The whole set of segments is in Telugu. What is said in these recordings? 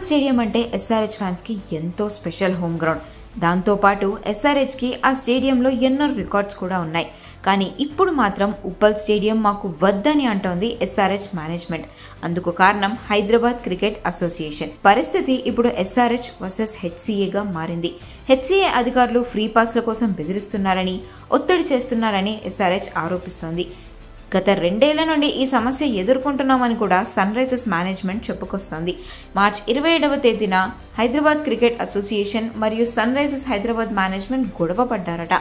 స్టేడియం అంటే ఎస్ఆర్హెచ్ ఫ్యాన్స్ కి ఎంతో స్పెషల్ హోమ్ గ్రౌండ్. దాంతో పాటు ఎస్ఆర్హెచ్ కి ఆ స్టేడియంలో ఎన్నో రికార్డ్స్ కూడా ఉన్నాయి. కానీ ఇప్పుడు మాత్రం ఉప్పల్ స్టేడియం మాకు వద్దని అంటోంది ఎస్ఆర్హెచ్ మేనేజ్మెంట్. అందుకు కారణం హైదరాబాద్ క్రికెట్ అసోసియేషన్. పరిస్థితి ఇప్పుడు ఎస్ఆర్హెచ్ వర్సెస్ హెచ్సిఏగా మారింది. హెచ్సిఏ అధికారులు ఫ్రీ పాస్ల కోసం బెదిరిస్తున్నారని, ఒత్తిడి చేస్తున్నారని ఎస్ఆర్హెచ్ ఆరోపిస్తోంది. గత 2 ఏళ్ల నుండి ఈ సమస్య ఎదుర్కొంటున్నామని కూడా సన్ రైజర్స్ మేనేజ్మెంట్ చెప్పుకొస్తోంది. మార్చి 27వ తేదీన హైదరాబాద్ క్రికెట్ అసోసియేషన్ మరియు సన్ రైజర్స్ హైదరాబాద్ మేనేజ్మెంట్ గొడవ పడ్డారట.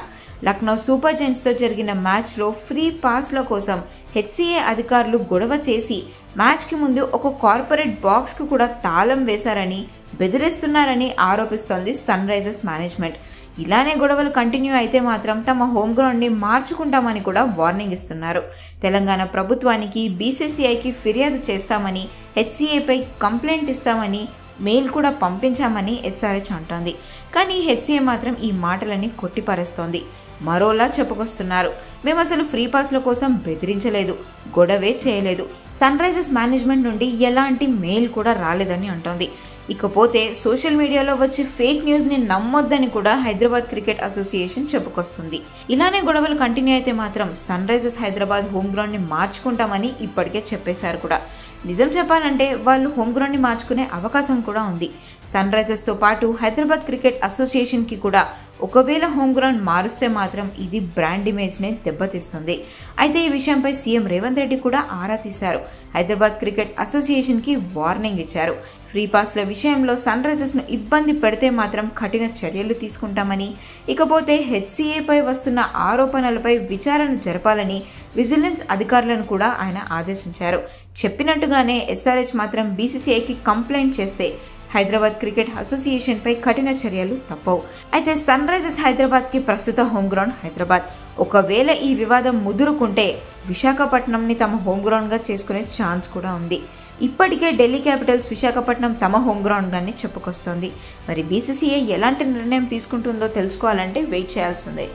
లక్నో సూపర్ జైంట్స్తో జరిగిన మ్యాచ్లో ఫ్రీ పాస్ల కోసం హెచ్సిఏ అధికారులు గొడవ చేసి మ్యాచ్కి ముందు ఒక కార్పొరేట్ బాక్స్కు కూడా తాళం వేశారని, బెదిరిస్తున్నారని ఆరోపిస్తోంది సన్ రైజర్స్ మేనేజ్మెంట్. ఇలానే గొడవలు కంటిన్యూ అయితే మాత్రం తమ హోమ్ గ్రౌండ్ని మార్చుకుంటామని కూడా వార్నింగ్ ఇస్తున్నారు. తెలంగాణ ప్రభుత్వానికి, బీసీసీఐకి ఫిర్యాదు చేస్తామని, హెచ్సిఏపై కంప్లైంట్ ఇస్తామని మెయిల్ కూడా పంపించామని ఎస్ఆర్హెచ్ అంటోంది. కానీ హెచ్సిఏ మాత్రం ఈ మాటలని కొట్టిపారేస్తోంది. మరోలా చెప్పుకొస్తున్నారు, మేము అసలు ఫ్రీ పాస్ల కోసం బెదిరించలేదు, గొడవే చేయలేదు, సన్ రైజర్స్ మేనేజ్మెంట్ నుండి ఎలాంటి మెయిల్ కూడా రాలేదని అంటోంది. ఇకపోతే సోషల్ మీడియాలో వచ్చే ఫేక్ న్యూస్ని నమ్మొద్దని కూడా హైదరాబాద్ క్రికెట్ అసోసియేషన్ చెప్పుకొస్తుంది. ఇలానే గొడవలు కంటిన్యూ అయితే మాత్రం సన్ రైజర్స్ హైదరాబాద్ హోమ్ గ్రౌండ్ని మార్చుకుంటామని ఇప్పటికే చెప్పేశారు కూడా. నిజం చెప్పాలంటే వాళ్ళు హోమ్ గ్రౌండ్ని మార్చుకునే అవకాశం కూడా ఉంది. సన్ రైజర్స్తో పాటు హైదరాబాద్ క్రికెట్ అసోసియేషన్కి కూడా ఒకవేళ హోమ్ గ్రౌండ్ మారుస్తే మాత్రం ఇది బ్రాండ్ ఇమేజ్నే దెబ్బతీస్తుంది. అయితే ఈ విషయంపై సీఎం రేవంత్ రెడ్డి కూడా ఆరా తీశారు. హైదరాబాద్ క్రికెట్ అసోసియేషన్కి వార్నింగ్ ఇచ్చారు. ఫ్రీ పాస్ల విషయంలో సన్ రైజర్స్ను ఇబ్బంది పెడితే మాత్రం కఠిన చర్యలు తీసుకుంటామని, ఇకపోతే హెచ్సిఏపై వస్తున్న ఆరోపణలపై విచారణ జరపాలని విజిలెన్స్ అధికారులను కూడా ఆయన ఆదేశించారు. చెప్పినట్టుగానే ఎస్ఆర్హెచ్ మాత్రం బీసీసీఐకి కంప్లైంట్ చేస్తే హైదరాబాద్ క్రికెట్ అసోసియేషన్పై కఠిన చర్యలు తప్పవు. అయితే సన్ రైజర్స్ హైదరాబాద్కి ప్రస్తుత హోమ్ గ్రౌండ్ హైదరాబాద్. ఒకవేళ ఈ వివాదం ముదురుకుంటే విశాఖపట్నంని తమ హోమ్ గ్రౌండ్గా చేసుకునే ఛాన్స్ కూడా ఉంది. ఇప్పటికే ఢిల్లీ క్యాపిటల్స్ విశాఖపట్నం తమ హోమ్ గ్రౌండ్ అని చెప్పుకొస్తోంది. మరి బీసీసీఐ ఎలాంటి నిర్ణయం తీసుకుంటుందో తెలుసుకోవాలంటే వెయిట్ చేయాల్సిందే.